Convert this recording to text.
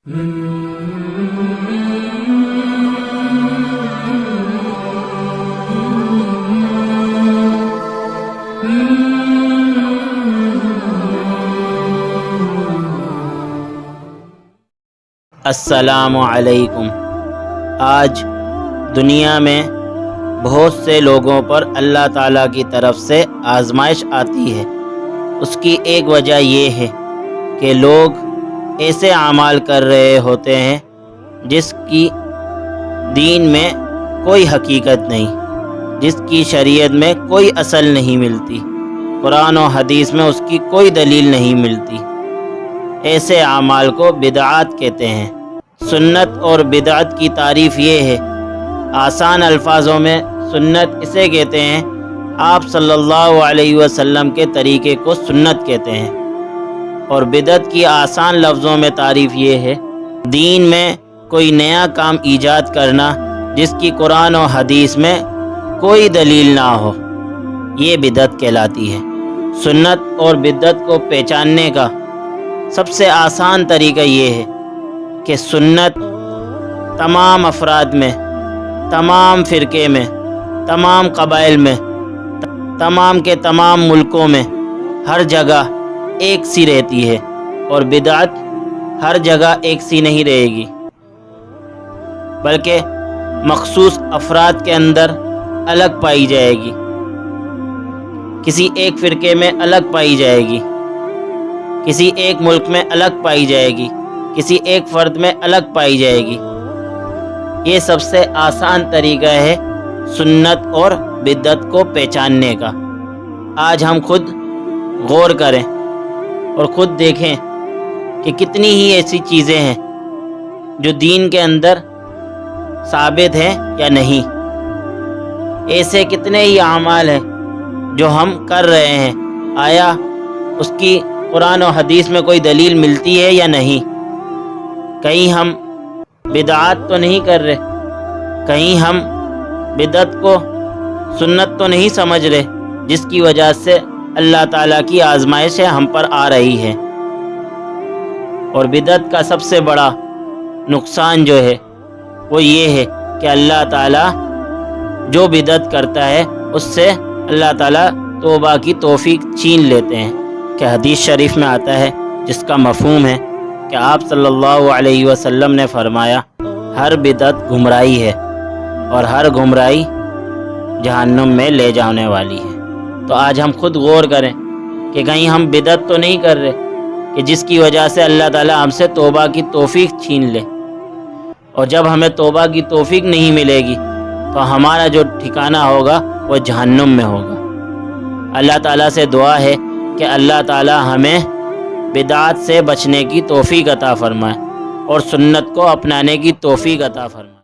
السلام علیکم۔ آج دنیا میں بہت سے لوگوں پر اللہ تعالیٰ کی طرف سے آزمائش آتی ہے۔ اس کی ایک وجہ یہ ہے کہ لوگ ایسے اعمال کر رہے ہوتے ہیں جس کی دین میں کوئی حقیقت نہیں، جس کی شریعت میں کوئی اصل نہیں ملتی، قرآن و حدیث میں اس کی کوئی دلیل نہیں ملتی۔ ایسے اعمال کو بدعات کہتے ہیں۔ سنت اور بدعت کی تعریف یہ ہے، آسان الفاظوں میں سنت اسے کہتے ہیں، آپ صلی اللہ علیہ وسلم کے طریقے کو سنت کہتے ہیں، اور بدعت کی آسان لفظوں میں تعریف یہ ہے، دین میں کوئی نیا کام ایجاد کرنا جس کی قرآن و حدیث میں کوئی دلیل نہ ہو، یہ بدعت کہلاتی ہے۔ سنت اور بدعت کو پہچاننے کا سب سے آسان طریقہ یہ ہے کہ سنت تمام افراد میں، تمام فرقے میں، تمام قبائل میں، تمام کے تمام ملکوں میں ہر جگہ ایک سی رہتی ہے، اور بدعت ہر جگہ ایک سی نہیں رہے گی، بلکہ مخصوص افراد کے اندر الگ پائی جائے گی، کسی ایک فرقے میں الگ پائی جائے گی، کسی ایک ملک میں الگ پائی جائے گی، کسی ایک فرد میں الگ پائی جائے گی۔ یہ سب سے آسان طریقہ ہے سنت اور بدعت کو پہچاننے کا۔ آج ہم خود غور کریں اور خود دیکھیں کہ کتنی ہی ایسی چیزیں ہیں جو دین کے اندر ثابت ہیں یا نہیں۔ ایسے کتنے ہی اعمال ہیں جو ہم کر رہے ہیں، آیا اس کی قرآن و حدیث میں کوئی دلیل ملتی ہے یا نہیں؟ کہیں ہم بدعات تو نہیں کر رہے، کہیں ہم بدعت کو سنت تو نہیں سمجھ رہے جس کی وجہ سے اللہ تعالیٰ کی آزمائشیں ہم پر آ رہی ہیں۔ اور بدعت کا سب سے بڑا نقصان جو ہے وہ یہ ہے کہ اللہ تعالیٰ جو بدعت کرتا ہے اس سے اللہ تعالیٰ توبہ کی توفیق چھین لیتے ہیں، کہ حدیث شریف میں آتا ہے جس کا مفہوم ہے کہ آپ صلی اللہ علیہ وسلم نے فرمایا، ہر بدعت گمراہی ہے اور ہر گمراہی جہنم میں لے جانے والی ہے۔ تو آج ہم خود غور کریں کہ کہیں ہم بدعت تو نہیں کر رہے کہ جس کی وجہ سے اللہ تعالیٰ ہم سے توبہ کی توفیق چھین لے، اور جب ہمیں توبہ کی توفیق نہیں ملے گی تو ہمارا جو ٹھکانہ ہوگا وہ جہنم میں ہوگا۔ اللہ تعالیٰ سے دعا ہے کہ اللہ تعالیٰ ہمیں بدعات سے بچنے کی توفیق عطا فرمائے اور سنت کو اپنانے کی توفیق عطا فرمائے۔